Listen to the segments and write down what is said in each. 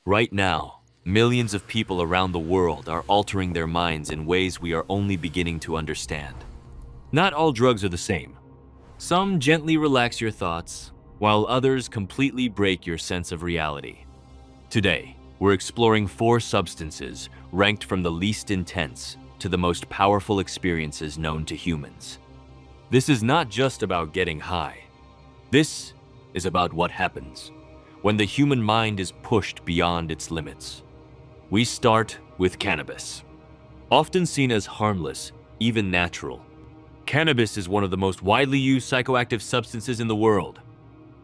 Right now, millions of people around the world are altering their minds in ways we are only beginning to understand. Not all drugs are the same. Some gently relax your thoughts, while others completely break your sense of reality. Today, we're exploring 4 substances ranked from the least intense to the most powerful experiences known to humans. This is not just about getting high. This is about what happens when the human mind is pushed beyond its limits. We start with cannabis. Often seen as harmless, even natural, cannabis is one of the most widely used psychoactive substances in the world.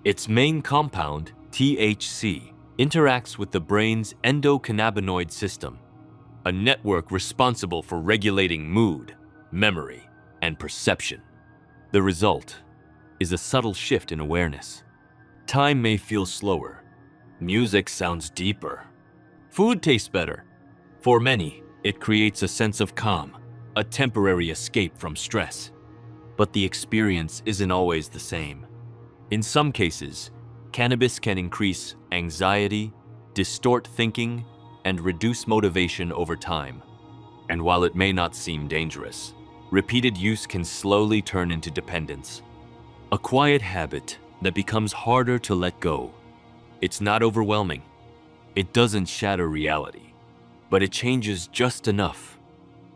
Its main compound, THC, interacts with the brain's endocannabinoid system, a network responsible for regulating mood, memory, and perception. The result is a subtle shift in awareness. Time may feel slower. Music sounds deeper. Food tastes better. For many, it creates a sense of calm, a temporary escape from stress. But the experience isn't always the same. In some cases, cannabis can increase anxiety, distort thinking, and reduce motivation over time. And while it may not seem dangerous, repeated use can slowly turn into dependence. A quiet habit that becomes harder to let go. It's not overwhelming. It doesn't shatter reality, but it changes just enough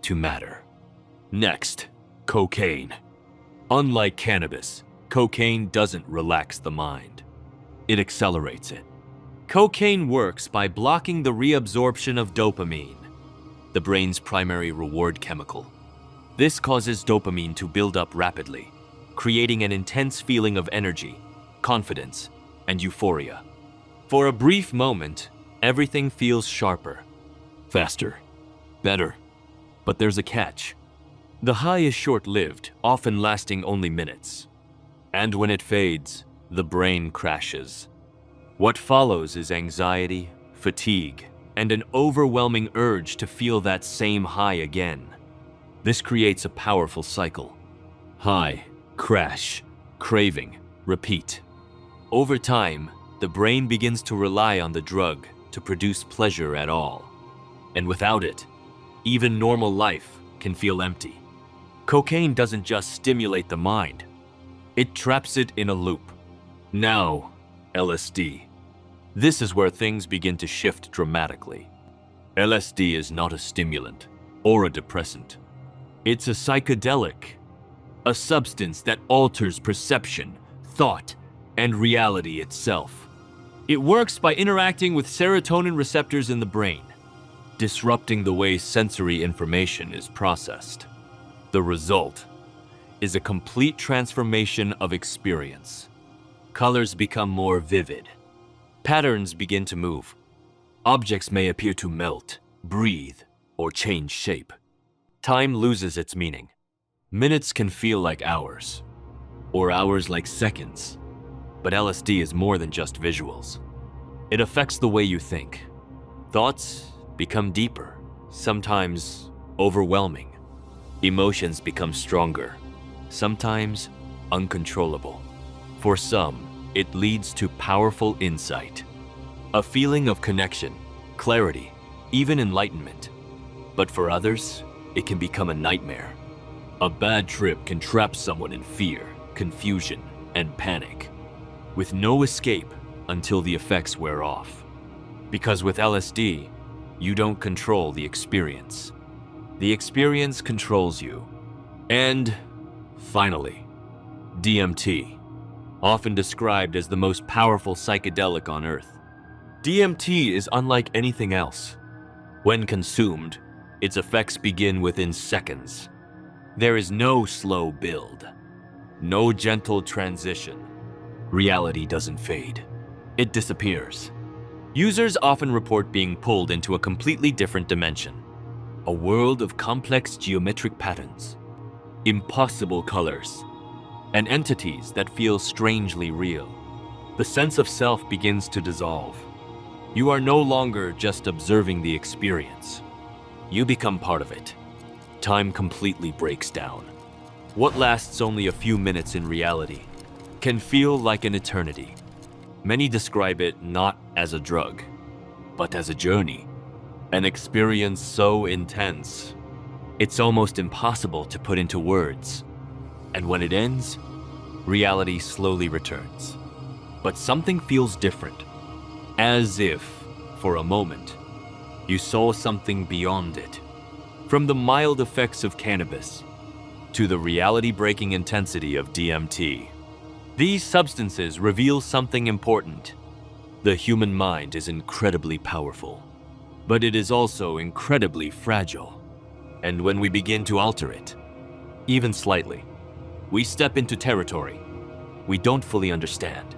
to matter. Next, cocaine. Unlike cannabis, cocaine doesn't relax the mind. It accelerates it. Cocaine works by blocking the reabsorption of dopamine, the brain's primary reward chemical. This causes dopamine to build up rapidly, creating an intense feeling of energy, confidence, and euphoria. For a brief moment, everything feels sharper, faster, better. But there's a catch. The high is short-lived, often lasting only minutes. And when it fades, the brain crashes. What follows is anxiety, fatigue, and an overwhelming urge to feel that same high again. This creates a powerful cycle. High, crash, craving, repeat. Over time, the brain begins to rely on the drug to produce pleasure at all. And without it, even normal life can feel empty. Cocaine doesn't just stimulate the mind, it traps it in a loop. Now, LSD. This is where things begin to shift dramatically. LSD is not a stimulant or a depressant. It's a psychedelic, a substance that alters perception, thought, and reality itself. It works by interacting with serotonin receptors in the brain, disrupting the way sensory information is processed. The result is a complete transformation of experience. Colors become more vivid. Patterns begin to move. Objects may appear to melt, breathe, or change shape. Time loses its meaning. Minutes can feel like hours, or hours like seconds. But LSD is more than just visuals. It affects the way you think. Thoughts become deeper, sometimes overwhelming. Emotions become stronger, sometimes uncontrollable. For some, it leads to powerful insight, a feeling of connection, clarity, even enlightenment. But for others, it can become a nightmare. A bad trip can trap someone in fear, confusion, and panic, with no escape until the effects wear off. Because with LSD, you don't control the experience. The experience controls you. And finally, DMT, often described as the most powerful psychedelic on Earth. DMT is unlike anything else. When consumed, its effects begin within seconds. There is no slow build, no gentle transition. Reality doesn't fade. It disappears. Users often report being pulled into a completely different dimension, a world of complex geometric patterns, impossible colors, and entities that feel strangely real. The sense of self begins to dissolve. You are no longer just observing the experience. You become part of it. Time completely breaks down. What lasts only a few minutes in reality can feel like an eternity. Many describe it not as a drug, but as a journey, an experience so intense, it's almost impossible to put into words. And when it ends, reality slowly returns. But something feels different, as if, for a moment, you saw something beyond it. From the mild effects of cannabis to the reality-breaking intensity of DMT, these substances reveal something important. The human mind is incredibly powerful, but it is also incredibly fragile. And when we begin to alter it, even slightly, we step into territory we don't fully understand.